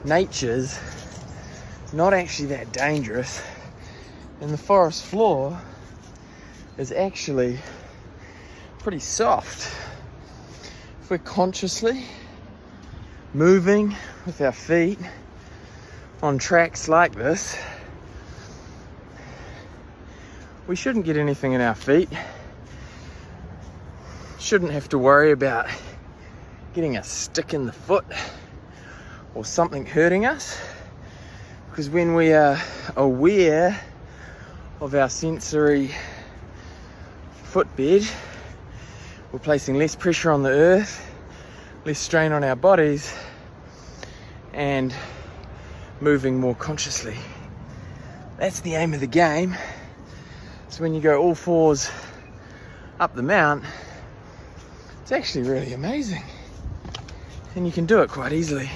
nature's not actually that dangerous, and the forest floor is actually pretty soft. If we're consciously moving with our feet on tracks like this, we shouldn't get anything in our feet. Shouldn't have to worry about getting a stick in the foot or something hurting us, because when we are aware of our sensory footbed, we're placing less pressure on the earth, less strain on our bodies, and moving more consciously. That's the aim of the game. So when you go all fours up the mount, it's actually really amazing, and you can do it quite easily.